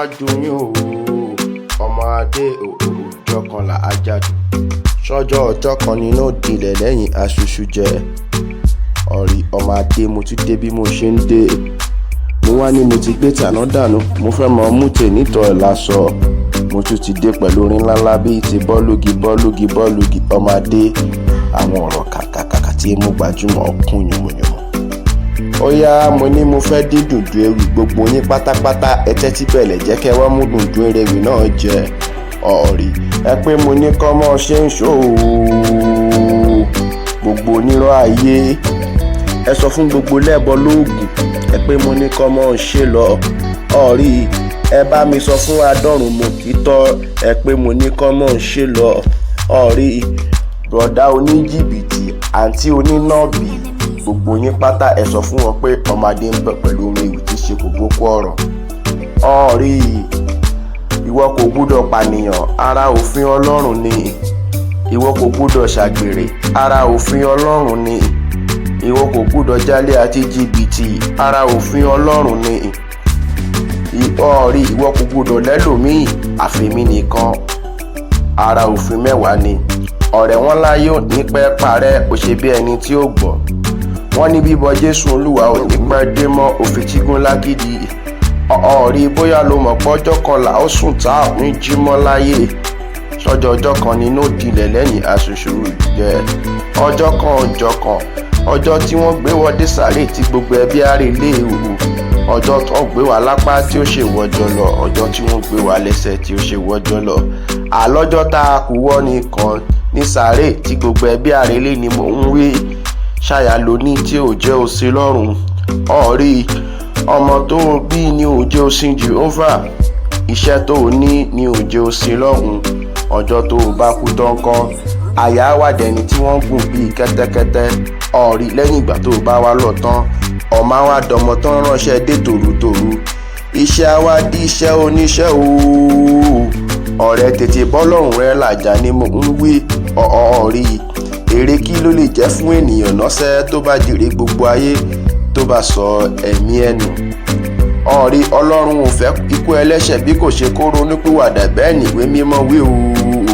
adùn yín o ọmọ adé òòjọ́ kan là á jádùn sọ́jọ́ ọjọ́ kan nínú ìdílé lẹ́yìn aṣoṣù jẹ ọ̀rí ọmọ adé mo ti dé bí mo ṣe ń dé mo wá ní mo ti gbé tàná dànù mo fẹ́ mọ mú tè nítọ́ ẹ̀ lásọ mo tún ti dé pẹ̀lú orin ńláńlá bíi ti bọ́ọ̀lùgì ọmọ adé àwọn ọ̀rọ̀ kàkàkàkà tí mo gbajúmọ̀ ọkùn yùmùyùmù. Ó yá mo ní mo fẹ́ dín dùndún ewì gbogbo yín pátápátá ẹ tẹ́tí bẹ̀lẹ̀ jẹ́ kẹ́ wá mú dùndún ewì náà jẹ ọ̀rí ẹ pé mo ní kọ́ mọ́ ṣe ń ṣó gbogbo onírọ́ ayé ẹ sọ fún gbogbo lẹ́bọ lóògùn ẹ pé mo ní kọ́ mọ́ ṣe lọ ọ̀rí ẹ bá mi sọ fún adọ́rùn mo títọ́ ẹ pé mo ní kọ́ mọ́ ṣe lọ ọ̀rí bọ̀dá oníjìbìtì àǹtí onínàbì gbogbo yín pátá ẹ sọ fún wọn pé ọmọdé ń bọ̀ pẹ̀lú omi ìwé tí ṣe kò gbókó ọ̀rọ̀ ọ̀rí ìwọ kò gbúdọ̀ pànìyàn ara òfin ọlọ́run ni ìwọ kò gbúdọ̀ ṣàgbèrè ara òfin ọlọ́run ni ìwọ kò gbúdọ̀ jálé àti jìbìtì ara òfin ọlọ́run ni ọ̀rí ìwọ kò gbúdọ̀ lẹ́lòmíì àfẹ̀mí nìkan ara òfin mẹ́wàá ni ọ̀rẹ́ wọn láyé ò ní pẹ́ parẹ́ ó ṣe bí ẹni tí ó gbọ́ wọ́n ní bíbọ Jésù Olúwa ò ní pẹ́ dé mọ́ òfin tígún lágídí ọ̀rí bóyá ló mọ̀ pọ́jọ́ kan là ó sùn tá ò ní jí mọ́ láyé sọ́jọ́ ọjọ́ kan nínú ìdílé lẹ́yìn aṣoṣù jẹ́ ọjọ́ kan ọjọ́ tí wọ́n gbé wọdé sàárè tí gbogbo ẹbí àárẹ̀ lé ewu ọjọ́ tó gbé wá lápá tí ó ṣe wọ́jọ́ lọ ọjọ́ tí wọ́n gbé wá lẹ́sẹ̀ tí ó ṣe wọ́jọ́ lọ àlọ́jọ́ tá a kú wọ́ nìkan ní sàárè tí gbogbo ẹbí àárẹ̀ lé ni mò ń wí ṣáyà lóní tí ò jẹ́ òsín lọ́rùn ọ̀rí ọmọ tó bí ní ò jẹ́ òsín Jehovah iṣẹ́ tó ní ní ò jẹ́ òsín lọ́rùn ọjọ́ tó bá kú tán kọ́ àyà wà dẹni tí wọ́n gùn bíi kẹ́tẹ́kẹ́tẹ́ ọ̀rí lẹ́yìn ìgbà tó bá wá lọ tán ọmọ wa dọmọ tán ránṣẹ́ dé tòrutòru iṣẹ́ wa di iṣẹ́ oníṣẹ́ ooo ọ̀rẹ́ tètè bọ́lọ́run rẹ làjà ni mo ń wí ọ̀rí èrè kí ló lè jẹ́ fún ènìyàn lọ́sẹ̀ tó bá jèrè gbogbo ayé tó bá sọ ẹ̀mí ẹnu ọ̀rí ọlọ́run ò fẹ́ ikú ẹlẹ́ṣẹ̀ bí kò ṣe kó ronúpìwàdà bẹ́ẹ̀ ni ìwé mímọ́ wí ooo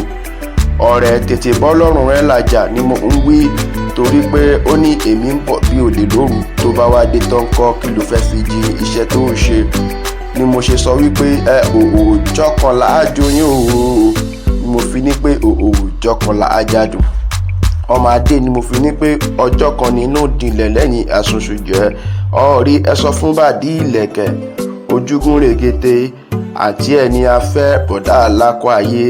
ọ̀rẹ́ tètè bọ́lọ́run rẹ làjà ni mo ń wí torí pé ó ní èmi ń bọ̀ bí olè lóru tó bá wá dé tán kọ́ kí ló fẹ́ fi jí iṣẹ́ tó ń ṣe ni mo ṣe sọ wípé òòjọ́ kan là á joyún ooo ni mo fi ní pé òòjọ́ kan là á jádùn ọmọ adé ni mo fi ní pé ọjọ́ kan nínú ìdílé lẹ́yìn aṣoṣù jẹ́ ọ̀rí ẹ sọ fún bàdí ìlẹ̀kẹ̀ ojúgun règete àti ẹni afẹ́ bọ̀dá alákọ̀ ayé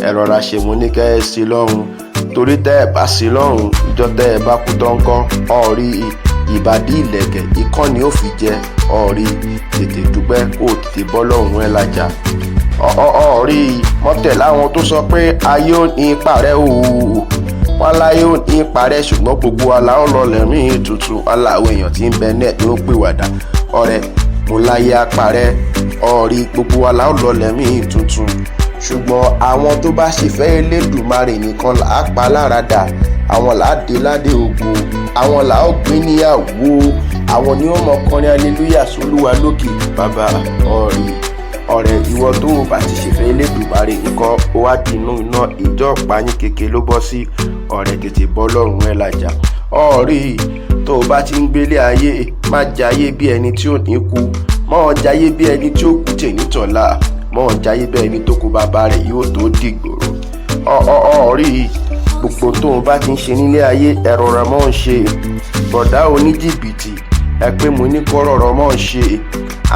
ẹ rọra ṣe mo ní kẹ́ ẹ sí lọ́rùn torí tẹ́ ẹ bá sí lọ́rùn ìjọ tẹ́ ẹ bá kú tán kọ́ ọ̀rí ìbàdí ìlẹ̀kẹ̀ ikán ni ó fi jẹ ọ̀rí tètè dúpẹ́ kó tètè bọ́ lọ́rùn ẹ lájà ọ̀rí mọ́tẹ̀ láwọn tó sọ pé ayé ò ní parẹ́ ooo wọn láyé ò ní parẹ́ ṣùgbọ́n gbogbo aláwọ̀ lọlẹ̀ mí tuntun aláwọ̀ èèyàn tí ń bẹ náà ni ó pè wàdà ọ̀rẹ́ mo láyé apárẹ́ ọ̀rí gbogbo aláwọ̀ lọlẹ̀ mí tuntun ṣùgbọ́n àwọn tó bá ṣe fẹ́ Elédùmarè nìkan là á pa láradà àwọn là á dé ládé ògo àwọn là á gbé níyàwó àwọn ni ó mọ kọrin hallelujah sólúwa lókè bàbá ọ̀rẹ́ ìwọ tó o bá ti ṣe fẹ́ Elédùmarè nǹkan ó wá dínú iná ìjọ pààyàn kékeré ló bọ́ sí ọ̀rẹ́ tètè bọ́ lọ́rùn ẹ làjà ọ̀rí tó o bá ti ń gbélé ayé má jayé bí ẹni tí ò ní kú mọ́ jayé bí ẹni tí ó kú tè nítọ̀la mọ́ jayé bí ẹni tó kú bàbá rẹ̀ yóò tó dìgbòrò ọ̀rí gbogbo tó o bá ti ń ṣe nílé ayé ẹ rọra mọ́ ń ṣe bọ̀dá oníjìbìtì ẹ pé mo ní kó rọrọ mọ́ ń ṣe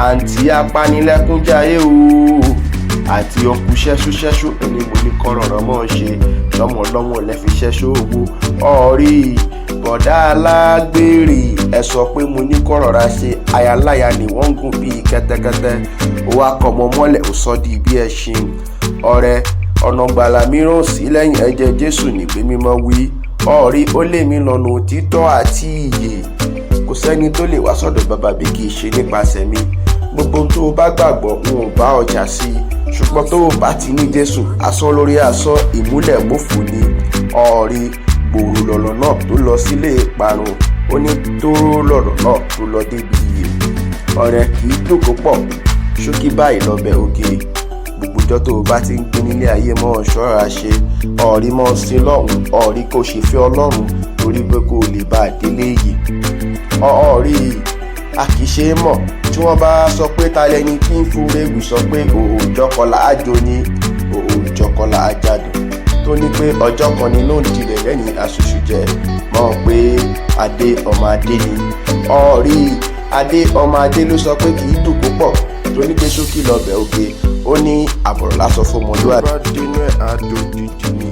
àǹtí apanilẹ́kúnjayé ooo àti ọkù ṣẹ́ṣúṣẹ́ṣú ẹni mo ní kọ́ rọ̀rọ̀ mọ́ ṣe lọ́mọ lẹ́fi ṣẹ́ṣú owó ọ̀rí bọ̀dá alágbèrè ẹ sọ pé mo ní kọ́ rọ̀ra ṣe ayaláya ni wọ́n ń gùn bíi kẹ́tẹ́kẹ́tẹ́ ó wá kọ́ ọmọ mọ́lẹ̀ ó sọ di bí ẹṣin ọ̀rẹ́ ọ̀nà gbàlà mìíràn sí lẹ́yìn ẹ̀jẹ̀ Jésù nígbé mímọ́ wí ọ̀rí ó lé mi lọ́nà òtítọ́ àti ìyè kò sẹ́ni tó lè wá sọ́dọ̀ bàbá bí kì í ṣe nípasẹ̀ mi gbogbo tó o bá gbàgbọ́ n ò bá ọjà sí i ṣùgbọ́n tó o bá ti ní Jésù asán lórí asán ìmúlẹ̀ mọ́fò ni ọ̀rí gbòòrò lọ̀rọ̀ náà tó lọ sílé ìparun ó ní tóró lọ̀rọ̀ náà tó lọ débi iye ọ̀rẹ́ kì í jókòó pọ̀ ṣókí báyìí lọ́bẹ̀ oge. Gbogbo ọjọ́ tó o bá ti ń gbé nílé ayé mọ́ ṣọ́ra ṣe, ọ̀rí mọ́ sí lọ́hùn, ọ̀rí kò ṣe fẹ́ Ọlọ́run torí pé kò lè bá délé yìí. Ọ̀rí a kì í ṣe é mọ̀ tí wọ́n bá sọ pé ta lẹni tí ń fúrégù sọ pé òòjọ́kọlá àjò ni òòjọ́kọlá àjàdùn tó ní pé ọjọ́ kan ni ló ń dirẹ̀ lẹ́yìn aṣoṣù jẹ mọ̀ pé adé ọmọ adé ni. Ọ̀rí adé ọmọ adé ló sọ pé kì í dùn púpọ̀ tó ní pé ṣókí lọ́bẹ̀ oge, ó ní àbọ̀rọ̀ lásọ fún ọmọlúwàbí. bá dénú ẹ̀ á dòdìdì ni.